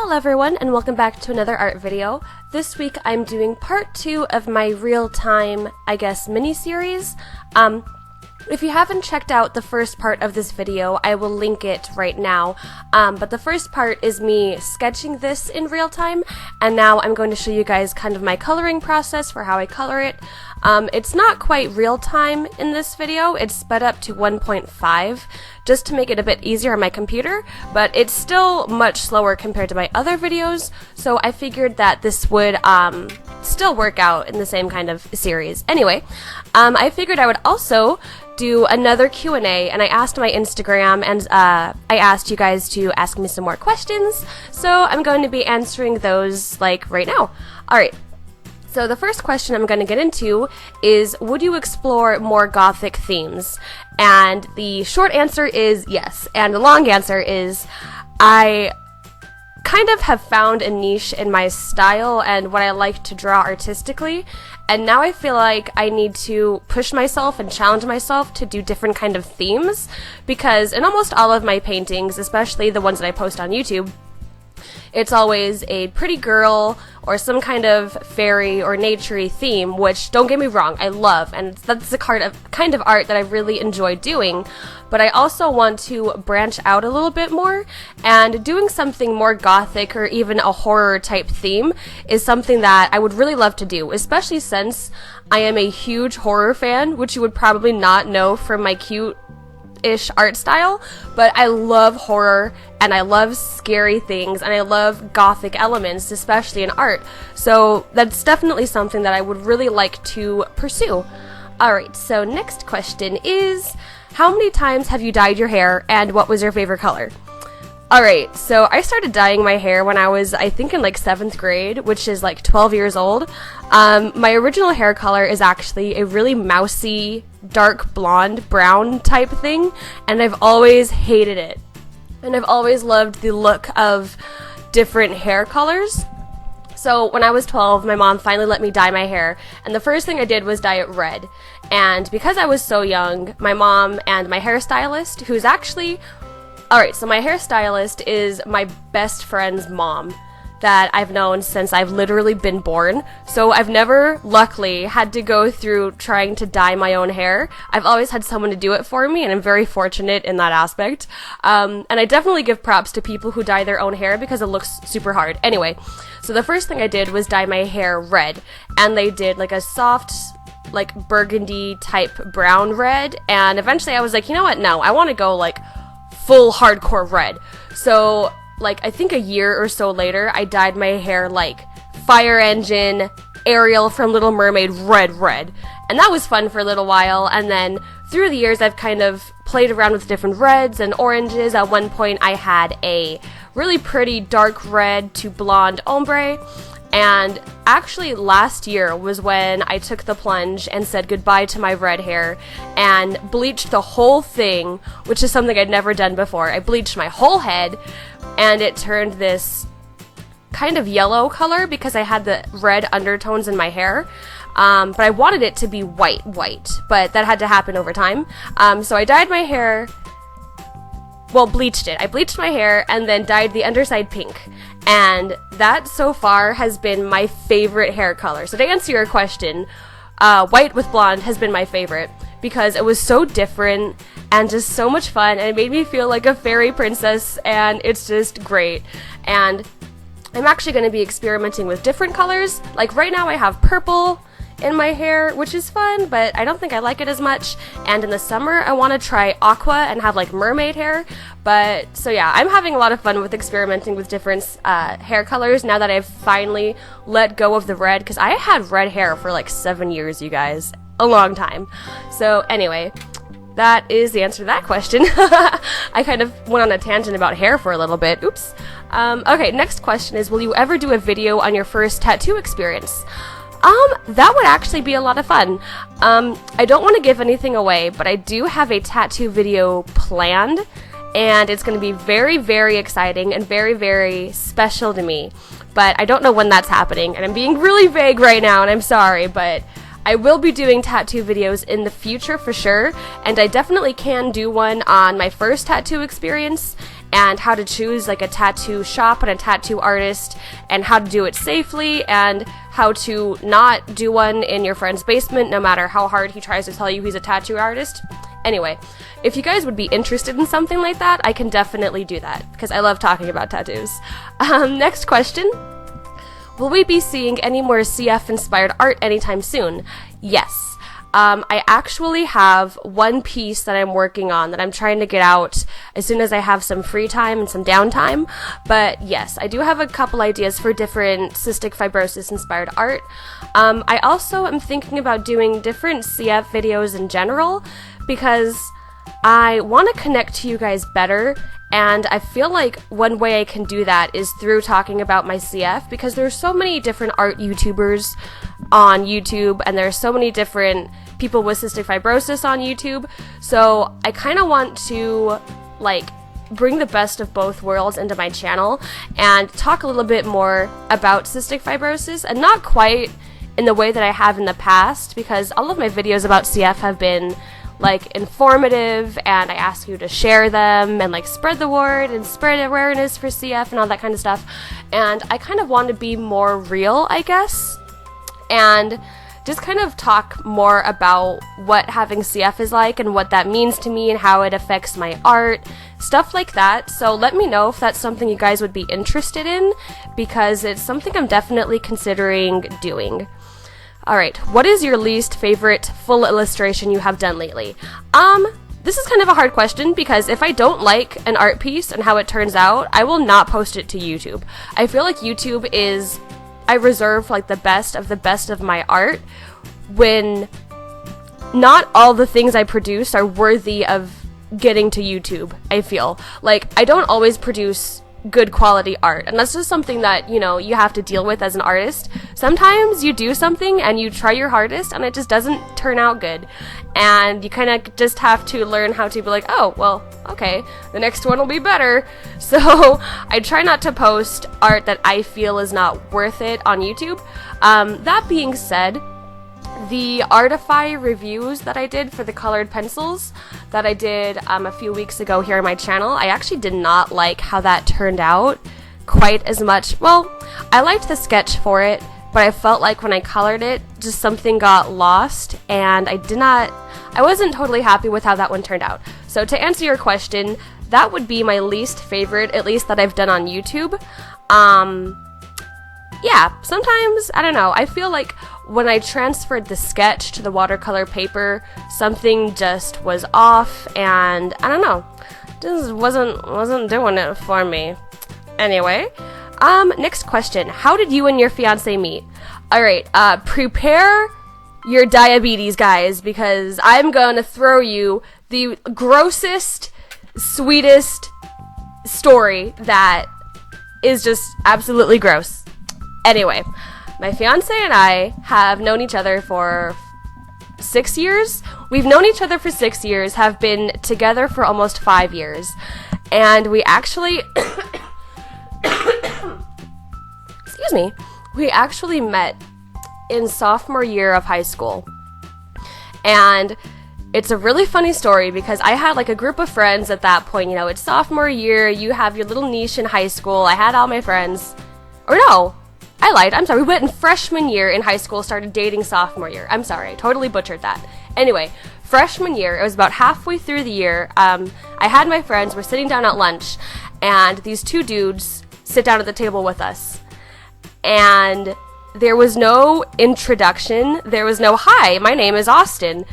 Hello everyone, and welcome back to another art video. This week I'm doing part 2 of my real-time, mini-series. If you haven't checked out the first part of this video, I will link it right now. But the first part is me sketching this in real time, and now I'm going to show you guys kind of my coloring process for how I color it. It's not quite real time in this video, it's sped up to 1.5 just to make it a bit easier on my computer, but it's still much slower compared to my other videos, so I figured that this would still work out in the same kind of series. Anyway, I figured I would also do another Q&A, and I asked my Instagram, and I asked you guys to ask me some more questions, so I'm going to be answering those like right now. Alright, so the first question I'm going to get into is, would you explore more gothic themes? And the short answer is yes, and the long answer is I kind of have found a niche in my style and what I like to draw artistically, and now I feel like I need to push myself and challenge myself to do different kind of themes, because in almost all of my paintings, especially the ones that I post on YouTube, it's always a pretty girl or some kind of fairy or naturey theme, which, don't get me wrong, I love, and that's the kind of art that I really enjoy doing, but I also want to branch out a little bit more, and doing something more gothic or even a horror type theme is something that I would really love to do, especially since I am a huge horror fan, which you would probably not know from my cute-ish art style, but I love horror and I love scary things and I love gothic elements, especially in art, so that's definitely something that I would really like to pursue. Alright, so next question is, how many times have you dyed your hair and what was your favorite color? Alright, so I started dyeing my hair when I was, I think, in like 7th grade, which is like 12 years old. My original hair color is actually a really mousy, dark blonde, brown type thing, and I've always hated it. And I've always loved the look of different hair colors. So when I was 12, my mom finally let me dye my hair, and the first thing I did was dye it red. And because I was so young, my mom and my hairstylist, who's actually... Alright, so my hairstylist is my best friend's mom that I've known since I've literally been born, so I've never, luckily, had to go through trying to dye my own hair. I've always had someone to do it for me, and I'm very fortunate in that aspect. And I definitely give props to people who dye their own hair because it looks super hard. Anyway, so the first thing I did was dye my hair red, and they did like a soft, like burgundy type brown red, and eventually I was like, you know what, no, I want to go like full hardcore red. So like I think a year or so later, I dyed my hair like Fire Engine, Ariel from Little Mermaid red, and that was fun for a little while. And then through the years I've kind of played around with different reds and oranges. At one point I had a really pretty dark red to blonde ombre, and actually last year was when I took the plunge and said goodbye to my red hair and bleached the whole thing, which is something I'd never done before. I bleached my whole head, and it turned this kind of yellow color because I had the red undertones in my hair. But I wanted it to be white, but that had to happen over time. So I dyed my hair, well, bleached it. I bleached my hair and then dyed the underside pink. And that so far has been my favorite hair color. So to answer your question, white with blonde has been my favorite because it was so different and just so much fun, and it made me feel like a fairy princess, and it's just great. And I'm actually going to be experimenting with different colors. Like right now I have purple in my hair, which is fun, but I don't think I like it as much. And in the summer I want to try aqua and have like mermaid hair. But so yeah, I'm having a lot of fun with experimenting with different hair colors now that I've finally let go of the red, because I had red hair for like 7 years, you guys, a long time. So anyway, that is the answer to that question. I kind of went on a tangent about hair for a little bit. Oops. Okay, next question is, will you ever do a video on your first tattoo experience? That would actually be a lot of fun. I don't want to give anything away, but I do have a tattoo video planned, and it's going to be very, very exciting and very, very special to me. But I don't know when that's happening, and I'm being really vague right now, and I'm sorry, but I will be doing tattoo videos in the future for sure, and I definitely can do one on my first tattoo experience, and how to choose like a tattoo shop and a tattoo artist, and how to do it safely, and how to not do one in your friend's basement no matter how hard he tries to tell you he's a tattoo artist. Anyway, if you guys would be interested in something like that, I can definitely do that, because I love talking about tattoos. Next question. Will we be seeing any more CF-inspired art anytime soon? Yes. I actually have one piece that I'm working on that I'm trying to get out as soon as I have some free time and some downtime. But yes, I do have a couple ideas for different cystic fibrosis inspired art. I also am thinking about doing different CF videos in general because I want to connect to you guys better. And I feel like one way I can do that is through talking about my CF, because there's so many different art YouTubers on YouTube, and there's so many different people with cystic fibrosis on YouTube. So I kind of want to like bring the best of both worlds into my channel and talk a little bit more about cystic fibrosis, and not quite in the way that I have in the past, because all of my videos about CF have been like informative, and I ask you to share them and like spread the word and spread awareness for CF and all that kind of stuff. And I kind of want to be more real, I guess, and just kind of talk more about what having CF is like and what that means to me and how it affects my art, stuff like that. So let me know if that's something you guys would be interested in, because it's something I'm definitely considering doing. Alright, what is your least favorite full illustration you have done lately? This is kind of a hard question, because if I don't like an art piece and how it turns out, I will not post it to YouTube. I feel like YouTube is, I reserve like the best of my art, when not all the things I produce are worthy of getting to YouTube, I feel. Like, I don't always produce good quality art, and that's just something that, you know, you have to deal with as an artist. Sometimes you do something and you try your hardest and it just doesn't turn out good, and you kind of just have to learn how to be like, oh, well, okay, the next one will be better. So I try not to post art that I feel is not worth it on YouTube. That being said, the Artify reviews that I did for the colored pencils that I did a few weeks ago here on my channel, I actually did not like how that turned out quite as much. Well, I liked the sketch for it, but I felt like when I colored it, just something got lost, and I wasn't totally happy with how that one turned out. So to answer your question, that would be my least favorite, at least that I've done on YouTube. Yeah, sometimes, I don't know, I feel like when I transferred the sketch to the watercolor paper, something just was off, and I don't know, just wasn't doing it for me. Anyway, next question. How did you and your fiance meet? Alright, prepare your diabetes, guys, because I'm gonna throw you the grossest, sweetest story that is just absolutely gross. Anyway, my fiance and I have known each other for 6 years. We've known each other for 6 years, have been together for almost 5 years, and we actually excuse me, we actually met in sophomore year of high school. And it's a really funny story because I had like a group of friends at that point. You know, it's sophomore year, you have your little niche in high school. I had all my friends, or no, I lied, I'm sorry, we went in freshman year in high school, started dating sophomore year. I'm sorry, I totally butchered that. Anyway, freshman year, it was about halfway through the year, I had my friends, we're sitting down at lunch, and these two dudes sit down at the table with us. And there was no introduction, there was no, hi, my name is Austin.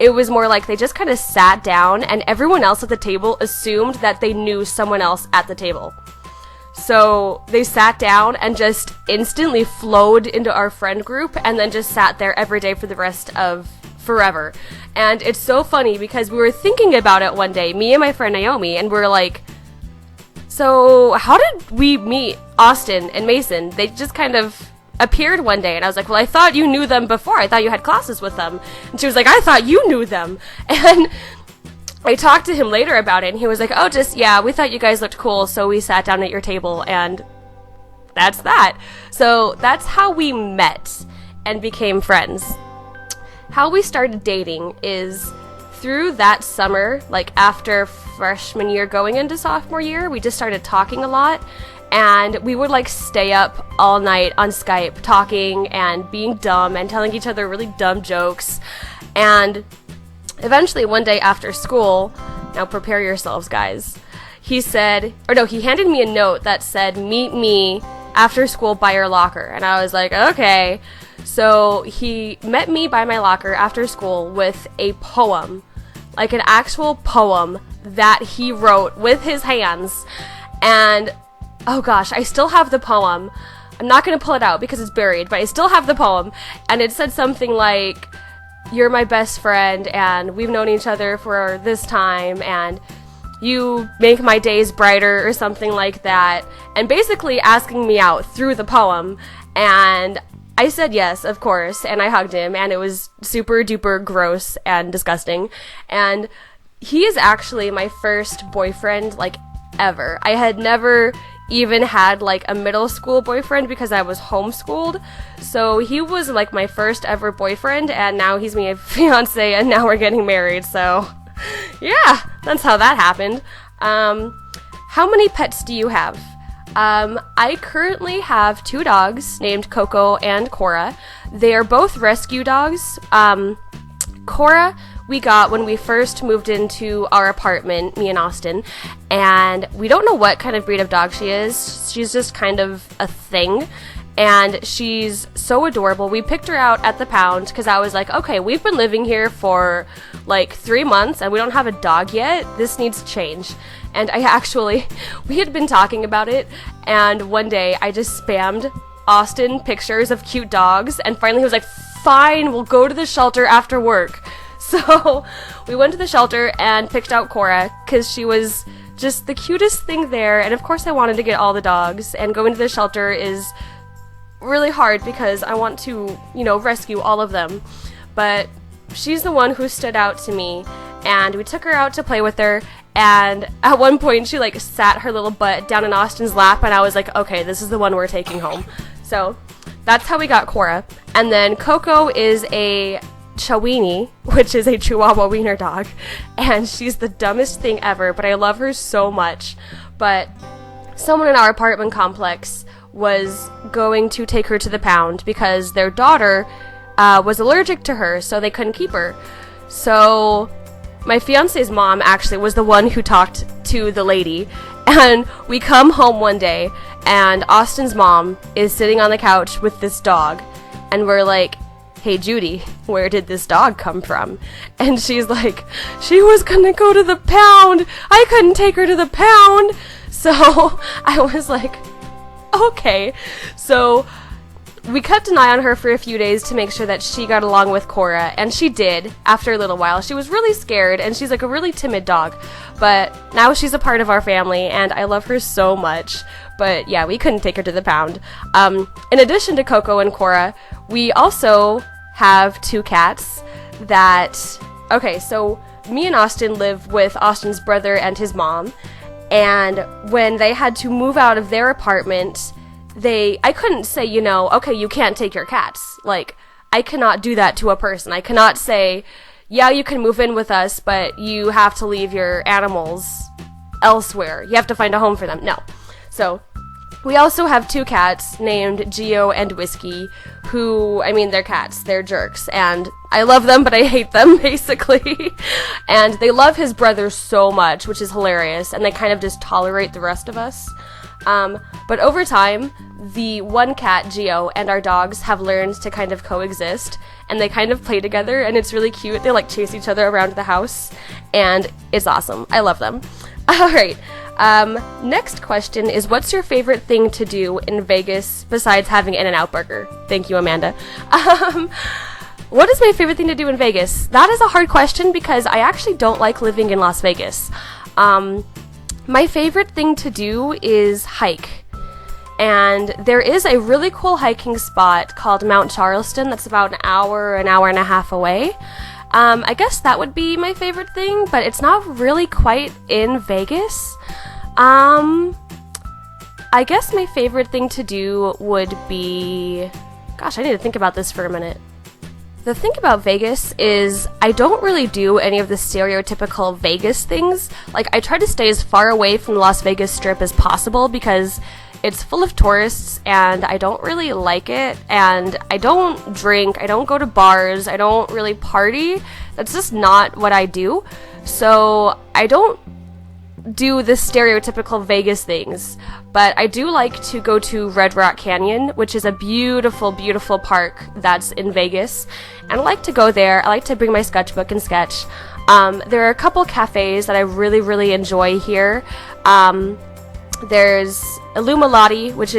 It was more like they just kind of sat down, and everyone else at the table assumed that they knew someone else at the table. So they sat down and just instantly flowed into our friend group, and then just sat there every day for the rest of forever. And it's so funny because we were thinking about it one day, me and my friend Naomi, and we were like, so how did we meet Austin and Mason? They just kind of appeared one day, and I was like, well, I thought you knew them before. I thought you had classes with them. And she was like, I thought you knew them. And I talked to him later about it, and he was like, oh, just, yeah, we thought you guys looked cool, so we sat down at your table, and that's that. So that's how we met and became friends. How we started dating is through that summer, like after freshman year going into sophomore year, we just started talking a lot. And we would like stay up all night on Skype talking and being dumb and telling each other really dumb jokes. And eventually one day after school, now prepare yourselves guys, he handed me a note that said, "Meet me after school by your locker." And I was like, okay. So he met me by my locker after school with a poem, like an actual poem that he wrote with his hands. And oh gosh, I still have the poem. I'm not going to pull it out because it's buried, but I still have the poem. And it said something like, "You're my best friend, and we've known each other for this time, and you make my days brighter," or something like that. And basically asking me out through the poem. And I said yes, of course, and I hugged him, and it was super duper gross and disgusting. And he is actually my first boyfriend, like, ever. I had never even had like a middle school boyfriend because I was homeschooled, so he was like my first ever boyfriend, and now he's my fiance, and now we're getting married. So yeah, that's how that happened. How many pets do you have? I currently have 2 dogs named Coco and Cora. They are both rescue dogs. Cora we got when we first moved into our apartment, me and Austin, and we don't know what kind of breed of dog she is. She's just kind of a thing, and she's so adorable. We picked her out at the pound because I was like, okay, we've been living here for like 3 months and we don't have a dog yet. This needs change. And we had been talking about it, and one day I just spammed Austin pictures of cute dogs, and finally he was like, fine, we'll go to the shelter after work. So we went to the shelter and picked out Cora because she was just the cutest thing there, and of course I wanted to get all the dogs, and going to the shelter is really hard because I want to, rescue all of them. But she's the one who stood out to me, and we took her out to play with her, and at one point she like sat her little butt down in Austin's lap, and I was like, okay, this is the one we're taking home. So that's how we got Cora. And then Coco is a Chiweenie, which is a Chihuahua wiener dog, and she's the dumbest thing ever, but I love her so much. But someone in our apartment complex was going to take her to the pound because their daughter was allergic to her, so they couldn't keep her. So my fiance's mom actually was the one who talked to the lady, and we come home one day and Austin's mom is sitting on the couch with this dog, and we're like, hey Judy, where did this dog come from? And she's like, she was gonna go to the pound, I couldn't take her to the pound. So I was like, okay. So we kept an eye on her for a few days to make sure that she got along with Cora, and she did after a little while. She was really scared, and she's like a really timid dog, but now she's a part of our family, and I love her so much. But yeah, we couldn't take her to the pound. In addition to Coco and Cora, we also have 2 cats so me and Austin live with Austin's brother and his mom, and when they had to move out of their apartment, I couldn't say, okay, you can't take your cats. Like, I cannot do that to a person. I cannot say, yeah, you can move in with us, but you have to leave your animals elsewhere. You have to find a home for them. No. So we also have 2 cats named Geo and Whiskey, they're cats. They're jerks. And I love them, but I hate them, basically. And they love his brother so much, which is hilarious. And they kind of just tolerate the rest of us. But over time, the one cat, Geo, and our dogs have learned to kind of coexist, and they kind of play together, and it's really cute. They like chase each other around the house, and it's awesome. I love them. All right. Next question is, what's your favorite thing to do in Vegas besides having In-N-Out Burger? Thank you, Amanda. What is my favorite thing to do in Vegas? That is a hard question because I actually don't like living in Las Vegas. My favorite thing to do is hike. And there is a really cool hiking spot called Mount Charleston that's about an hour and a half away. I guess that would be my favorite thing, but it's not really quite in Vegas. I guess my favorite thing to do would be... Gosh, I need to think about this for a minute. The thing about Vegas is I don't really do any of the stereotypical Vegas things. Like, I try to stay as far away from the Las Vegas Strip as possible because it's full of tourists and I don't really like it, and I don't drink, I don't go to bars, I don't really party. That's just not what I do. So I don't do the stereotypical Vegas things, but I do like to go to Red Rock Canyon, which is a beautiful, beautiful park that's in Vegas, and I like to go there. I like to bring my sketchbook and sketch. There are a couple cafes that I really, really enjoy here. There's Illuma Latte, which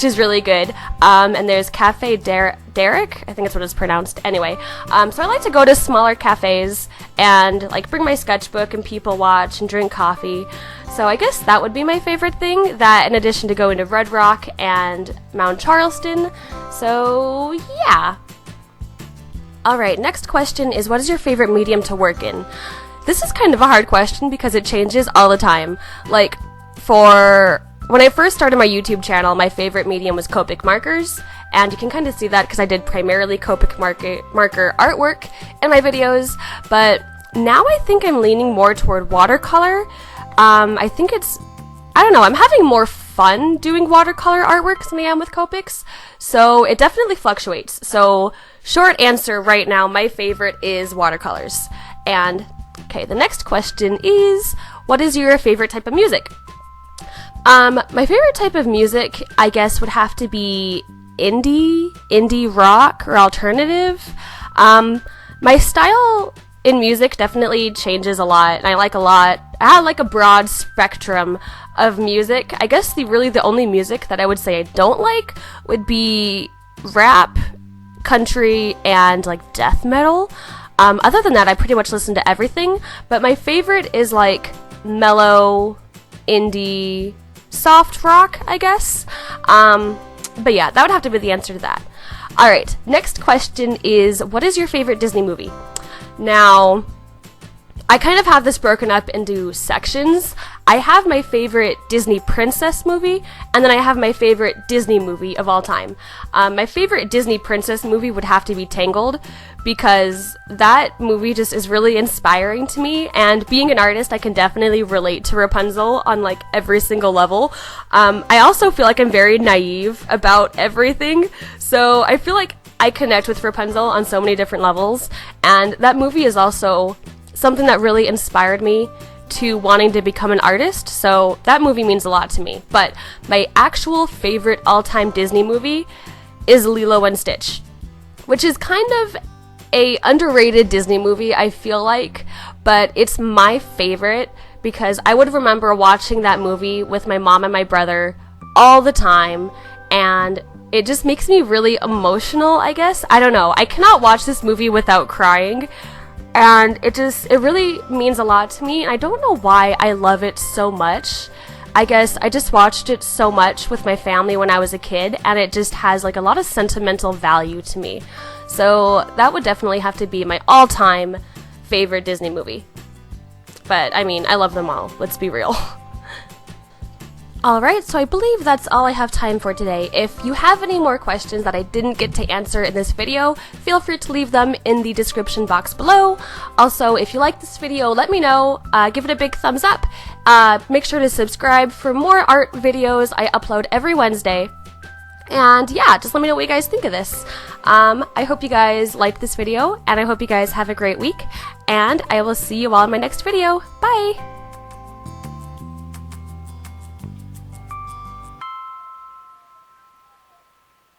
is really good. And there's Cafe Derek, I think that's what it's pronounced. Anyway, so I like to go to smaller cafes and like bring my sketchbook and people watch and drink coffee. So I guess that would be my favorite thing, that in addition to going to Red Rock and Mount Charleston. So yeah. Alright, next question is, what is your favorite medium to work in? This is kind of a hard question because it changes all the time. Like, when I first started my YouTube channel, my favorite medium was Copic markers, and you can kind of see that because I did primarily Copic marker artwork in my videos, but now I think I'm leaning more toward watercolor. I think I don't know, I'm having more fun doing watercolor artwork than I am with Copics, so it definitely fluctuates. So, short answer right now, my favorite is watercolors. And okay, the next question is, what is your favorite type of music? My favorite type of music, I guess, would have to be indie rock, or alternative. My style in music definitely changes a lot, and I like a broad spectrum of music. I guess the only music that I would say I don't like would be rap, country, and like death metal. Other than that, I pretty much listen to everything, but my favorite is like mellow, indie, soft rock, I guess. But yeah, that would have to be the answer to that. Alright, next question is, what is your favorite Disney movie? Now, I kind of have this broken up into sections. I have my favorite Disney princess movie, and then I have my favorite Disney movie of all time. My favorite Disney princess movie would have to be Tangled, because that movie just is really inspiring to me, and being an artist, I can definitely relate to Rapunzel on like every single level. I also feel like I'm very naive about everything, so I feel like I connect with Rapunzel on so many different levels, and that movie is also something that really inspired me to wanting to become an artist, so that movie means a lot to me. But my actual favorite all-time Disney movie is Lilo and Stitch, which is kind of a underrated Disney movie, I feel like, but it's my favorite because I would remember watching that movie with my mom and my brother all the time, and it just makes me really emotional, I guess. I don't know, I cannot watch this movie without crying. And it really means a lot to me. I don't know why I love it so much. I guess I just watched it so much with my family when I was a kid, and it just has like a lot of sentimental value to me. So that would definitely have to be my all-time favorite Disney movie. But I mean, I love them all, let's be real. Alright, so I believe that's all I have time for today. If you have any more questions that I didn't get to answer in this video, feel free to leave them in the description box below. Also, if you like this video, let me know. Give it a big thumbs up. Make sure to subscribe for more art videos I upload every Wednesday. And yeah, just let me know what you guys think of this. I hope you guys liked this video, and I hope you guys have a great week. And I will see you all in my next video. Bye!